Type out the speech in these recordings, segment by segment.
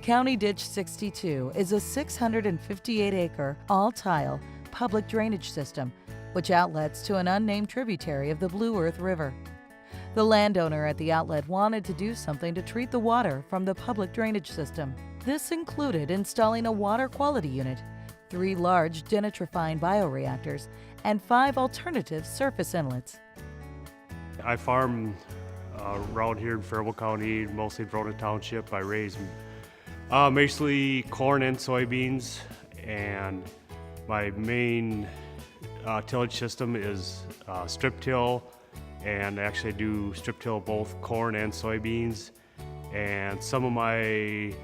County Ditch 62 is a 658-acre, all-tile, public drainage system which outlets to an unnamed tributary of the Blue Earth River. The landowner at the outlet wanted to do something to treat the water from the public drainage system. This included installing a water quality unit, 3 large denitrifying bioreactors, and 5 alternative surface inlets. I farm around here in Faribault County, mostly Verona Township. I raise mostly corn and soybeans, and my main tillage system is strip till, and actually I do strip till both corn and soybeans, and some of my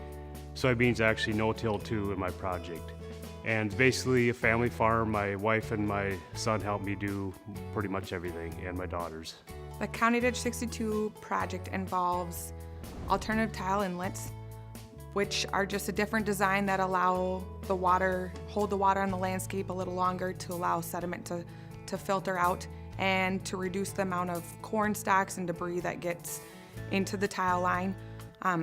soybeans actually no-till too in my project. And it's basically a family farm. My wife and my son help me do pretty much everything, and my daughters. The County Ditch 62 project involves alternative tile inlets, which are just a different design that allow the water, hold the water on the landscape a little longer to allow sediment to filter out and to reduce the amount of corn stalks and debris that gets into the tile line.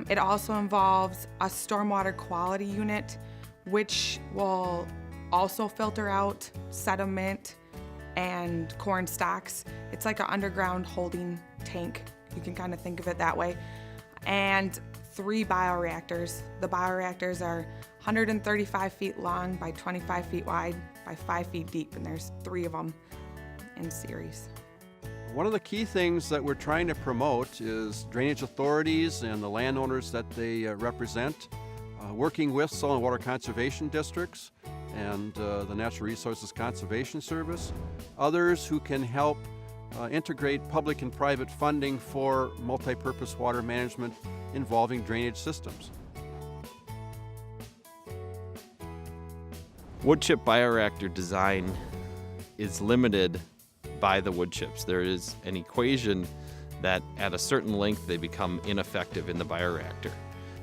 It also involves a stormwater quality unit, which will also filter out sediment and corn stalks. It's like an underground holding tank. You can kind of think of it that way. And 3 bioreactors. The bioreactors are 135 feet long by 25 feet wide by 5 feet deep, and there's 3 of them in series. One of the key things that we're trying to promote is drainage authorities and the landowners that they represent, working with soil and water conservation districts and the Natural Resources Conservation Service, others who can help integrate public and private funding for multi-purpose water management involving drainage systems. Woodchip bioreactor design is limited by the woodchips. There is an equation that at a certain length they become ineffective in the bioreactor.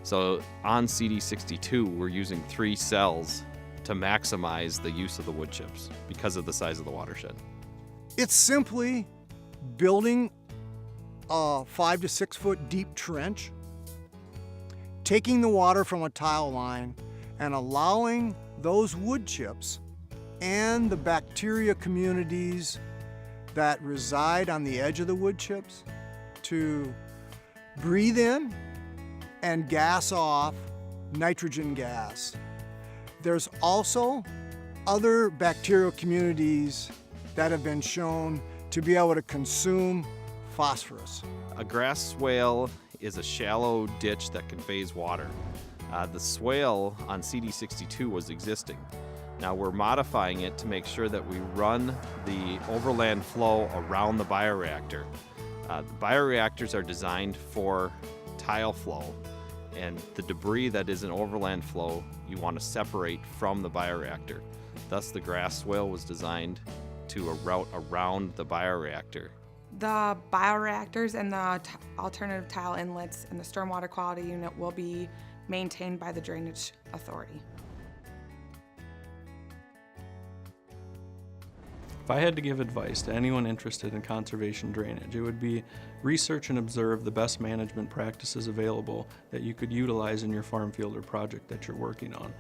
So on CD62 we're using 3 cells to maximize the use of the woodchips because of the size of the watershed. It's simply building a 5 to 6 foot deep trench, taking the water from a tile line and allowing those wood chips and the bacteria communities that reside on the edge of the wood chips to breathe in and gas off nitrogen gas. There's also other bacterial communities that have been shown to be able to consume phosphorus. A grass swale is a shallow ditch that conveys water. The swale on CD62 was existing. Now we're modifying it to make sure that we run the overland flow around the bioreactor. The bioreactors are designed for tile flow, and the debris that is an overland flow you want to separate from the bioreactor. Thus the grass swale was designed to a route around the bioreactor. The bioreactors and the alternative tile inlets and the stormwater quality unit will be maintained by the Drainage Authority. If I had to give advice to anyone interested in conservation drainage, it would be research and observe the best management practices available that you could utilize in your farm field or project that you're working on.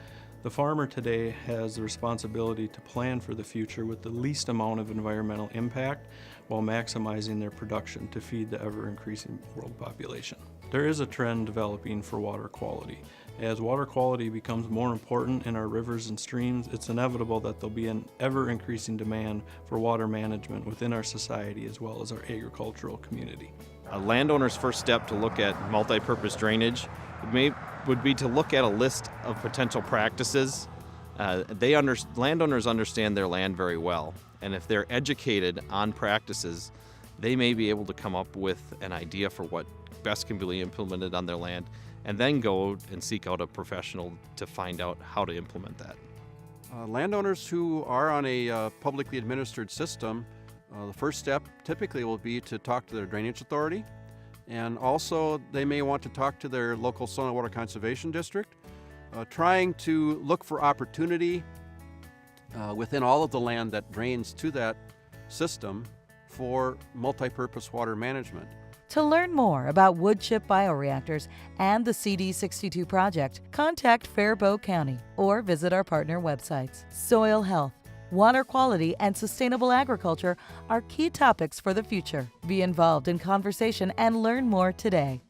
The farmer today has the responsibility to plan for the future with the least amount of environmental impact while maximizing their production to feed the ever-increasing world population. There is a trend developing for water quality. As water quality becomes more important in our rivers and streams, it's inevitable that there'll be an ever-increasing demand for water management within our society as well as our agricultural community. A landowner's first step to look at multi-purpose drainage would be to look at a list of potential practices. Landowners understand their land very well, and if they're educated on practices, they may be able to come up with an idea for what best can be implemented on their land, and then go and seek out a professional to find out how to implement that. Landowners who are on a publicly administered system, the first step typically will be to talk to their drainage authority, and also they may want to talk to their local soil and water conservation district, trying to look for opportunity within all of the land that drains to that system for multi-purpose water management. To learn more about woodchip bioreactors and the CD62 project, contact Faribault County or visit our partner websites. Soil health, water quality, and sustainable agriculture are key topics for the future. Be involved in conversation and learn more today.